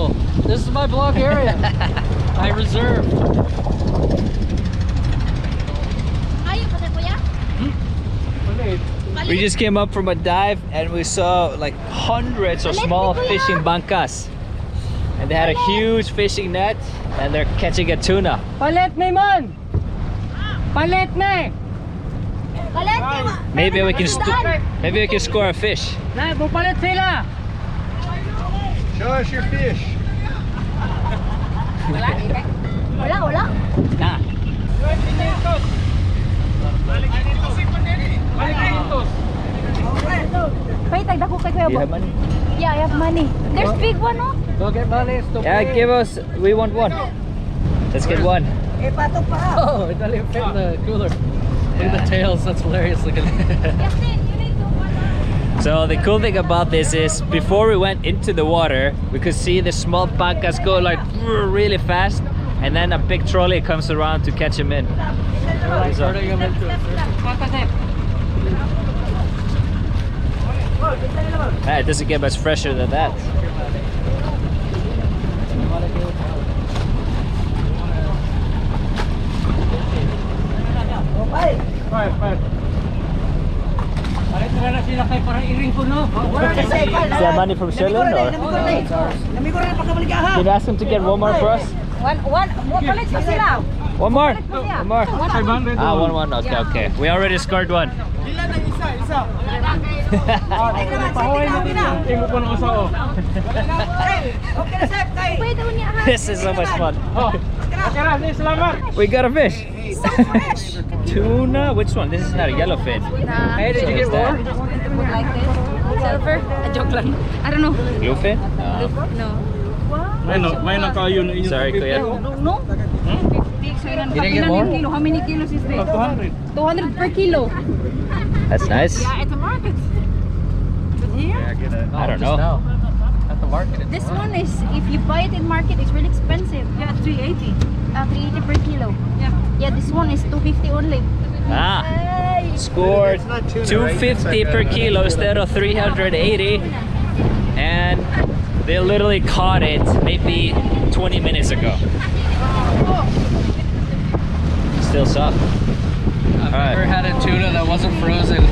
Oh, this is my vlog area. I reserve. We just came up from a dive and we saw like hundreds of small fishing bankas. And they had a huge fishing net and they're catching a tuna. Palit me man! Palit me! Maybe we can score a fish. Palit sila! Show us your fish. Wala. Nah. Wait, tagdako kay Kuya Do you Bo. have money? Yeah, I have money. There's big one, no? Go get money. Yeah, give us. We want one. Let's get one. Oh, it doesn't even fit in the cooler. Look at the tails. That's hilarious looking. So the cool thing about this is before we went into the water, we could see the small bankas go like really fast, and then a big trolley comes around to catch them in. Like turning them into it. It doesn't get much fresher than that. Is that money from Sherlyn or? Can you ask him to get one more for us? One One more. One. Okay. We already scored one. This is so much fun. We got a fish. Tuna. Which one? This is not a yellowfin. Hey, did you get more? Like this. Silver. A joke lang. I don't know. Bluefin? No. Sorry, Kuya. No. 50. So You didn't get more? Kilo. How many kilos is this? 200. 200 per kilo. That's nice. Yeah, it's a market. But here? I don't know. At the market. This one is, if you buy it in market, it's really expensive. Yeah, 380. 380 per kilo. Yeah, this one is 250 only. Ah, scored 250 per kilo instead of 380, and they literally caught it maybe 20 minutes ago. Still soft. I've never had a tuna that wasn't frozen.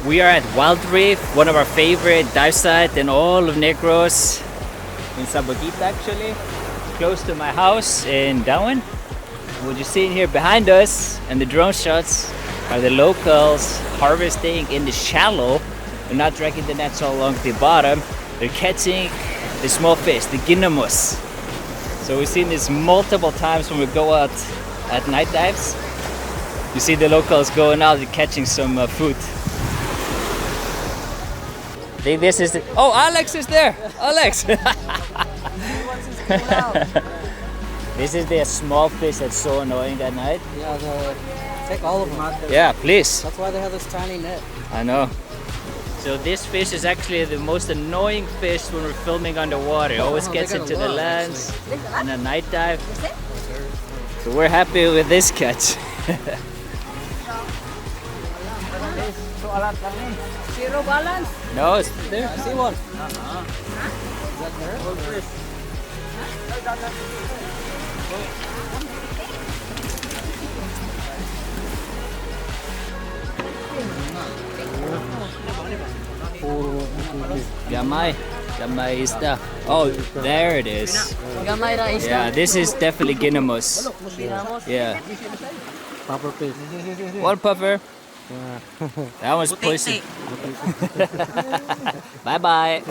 We are at Wild Reef, one of our favorite dive sites in all of Negros, in Saboguita actually, close to my house in Dauin. What you're seeing here behind us and the drone shots are the locals harvesting in the shallow. They're not dragging the nets all along the bottom. They're catching the small fish, the GINAMOS. So we've seen this multiple times when we go out at night dives. You see the locals going out and catching some food. think this is the... Oh, Alex is there! Alex! This is the small fish that's so annoying at night. Yeah, take all of them. Yeah, please. That's why they have this tiny net. I know. So this fish is actually the most annoying fish when we're filming underwater. It always gets they're into gonna the love, lands on a night dive. So we're happy with this catch. Zero balance. No, it's There, I see one. Is that there? Gamay isda. Oh, there it is. Gamay na isda. Yeah, this is definitely ginamos. Yeah, Puffer fish. one puffer. That one's pussy. Bye bye.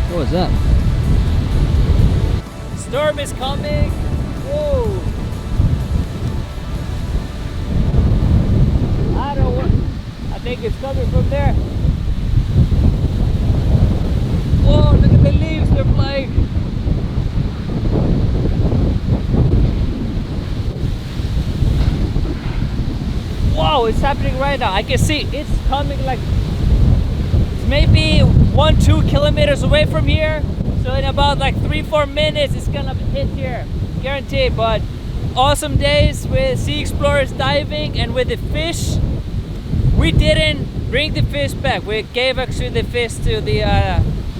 What was that? Storm is coming. Whoa. I don't know. I think it's coming from there. Whoa, look at the leaves, they're flying. Wow, it's happening right now. I can see it's coming like it's maybe 1-2 kilometers away from here. So in about like 3-4 minutes it's gonna hit here, guaranteed. But awesome days with Sea Explorers diving, and with the fish, we didn't bring the fish back. We gave actually the fish to the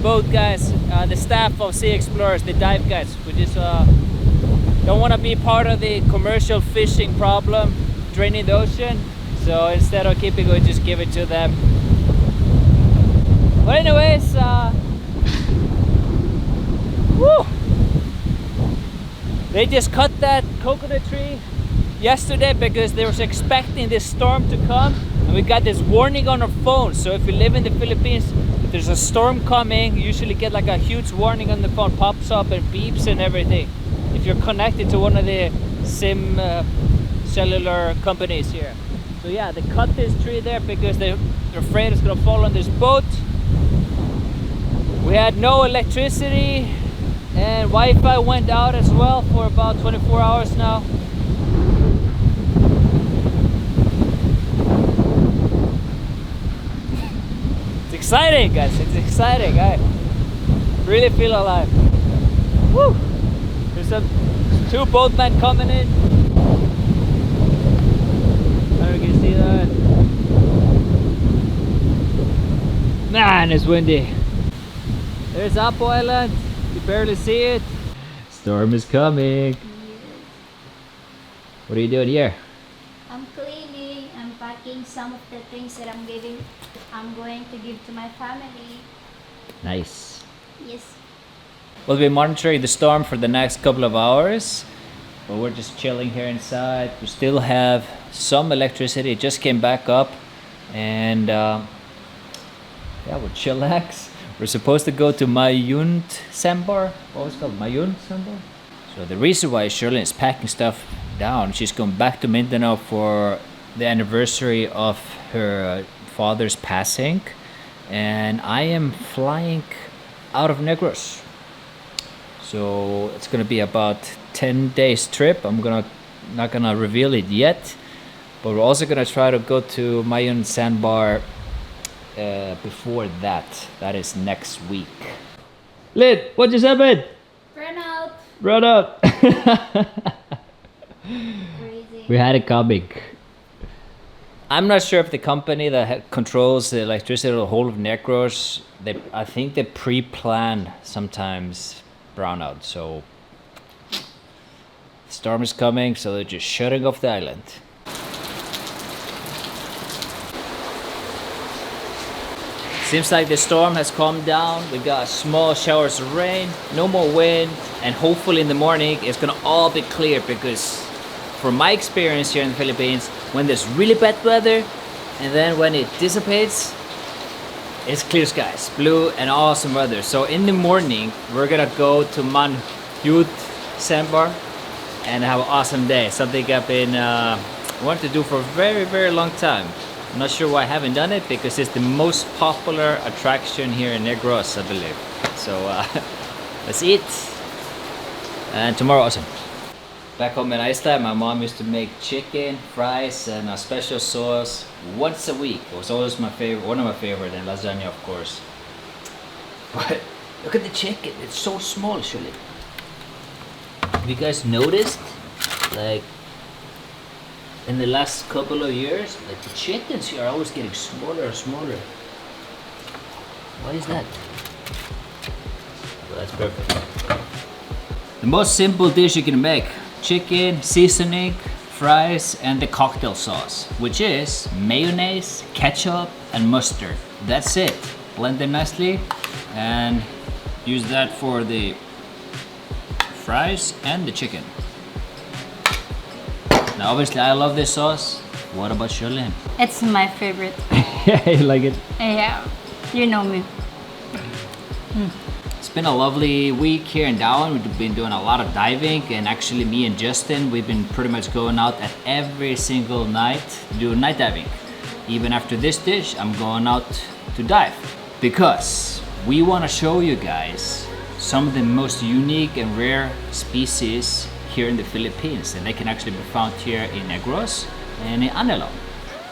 boat guys, the staff of Sea Explorers, the dive guys. We just don't want to be part of the commercial fishing problem draining the ocean. So instead of keeping it, we just give it to them. But anyways, woo! They just cut that coconut tree yesterday because they was expecting this storm to come, and we got this warning on our phone. So if you live in the Philippines, if there's a storm coming, you usually get like a huge warning on the phone, pops up and beeps and everything. If you're connected to one of the SIM cellular companies here. So yeah, they cut this tree there because they're afraid it's gonna fall on this boat. We had no electricity, and Wi-Fi went out as well for about 24 hours now. It's exciting, guys. It's exciting. I really feel alive. Woo! There's some 2 boatmen coming in. I don't know if you can see that. Man, it's windy. There's Apo Island. You barely see it. Storm is coming. What are you doing here? I'm cleaning. I'm packing some of the things that I'm going to give to my family. Nice. Yes. We'll be monitoring the storm for the next couple of hours, but we're just chilling here inside. We still have some electricity. It just came back up, and yeah, we're chillax. We're supposed to go to Mayun Sandbar. What was it called? Mayun Sandbar? So the reason why Shirley is packing stuff down, she's going back to Mindanao for the anniversary of her father's passing, and I am flying out of Negros. So it's gonna be about 10 days trip. Not gonna reveal it yet, but we're also gonna try to go to Mayun Sandbar before that. That is next week. Lid, what just happened? Burnout. Run out. Crazy. We had it coming. I'm not sure if the company that controls the electricity of the whole of Negros, I think they pre-plan sometimes brownout. So the storm is coming, so they're just shutting off the island. Seems like the storm has calmed down. We got small showers of rain, no more wind, and hopefully in the morning it's gonna all be clear, because from my experience here in the Philippines, when there's really bad weather and then when it dissipates, it's clear skies, blue and awesome weather. So in the morning, we're gonna go to Mayun Sandbar and have an awesome day. Something I've been wanting to do for a very, very long time. I'm not sure why I haven't done it, because it's the most popular attraction here in Negros, I believe. So let's eat. And tomorrow also. Back home in Iceland, my mom used to make chicken, fries, and a special sauce once a week. It was always my favorite, one of my favorite, and lasagna, of course. But look at the chicken, it's so small, surely. Have you guys noticed, like, in the last couple of years, like the chickens here are always getting smaller and smaller. Why is that? Well, that's perfect. The most simple dish you can make: chicken, seasoning, fries, and the cocktail sauce, which is mayonnaise, ketchup, and mustard. That's it. Blend them nicely and use that for the fries and the chicken. Now obviously I love this sauce. What about Shirley? It's my favorite. Yeah, you like it? Yeah, you know me. It's been a lovely week here in Dauin. We've been doing a lot of diving, and actually me and Justin, we've been pretty much going out at every single night doing night diving. Even after this dish, I'm going out to dive, because we want to show you guys some of the most unique and rare species here in the Philippines, and they can actually be found here in Negros and in Anilao.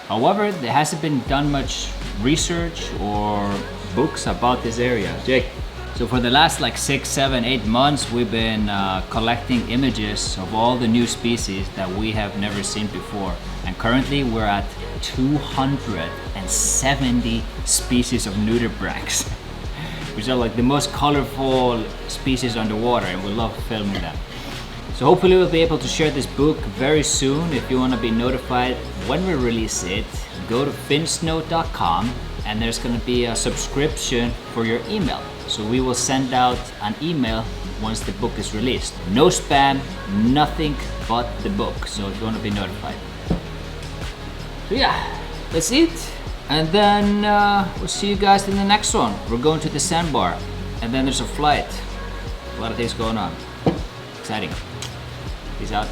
However, there hasn't been done much research or books about this area. Jake. So for the last like 6, 7, 8 months, we've been collecting images of all the new species that we have never seen before. And currently we're at 270 species of nudibranchs, which are like the most colorful species underwater, and we love filming them. So hopefully we'll be able to share this book very soon. If you want to be notified when we release it, go to FinnSnow.com, and there's going to be a subscription for your email. So we will send out an email once the book is released. No spam, nothing but the book. So if you want to be notified. So yeah, that's it. And then we'll see you guys in the next one. We're going to the sandbar, and then there's a flight. A lot of things going on. Exciting. Peace out.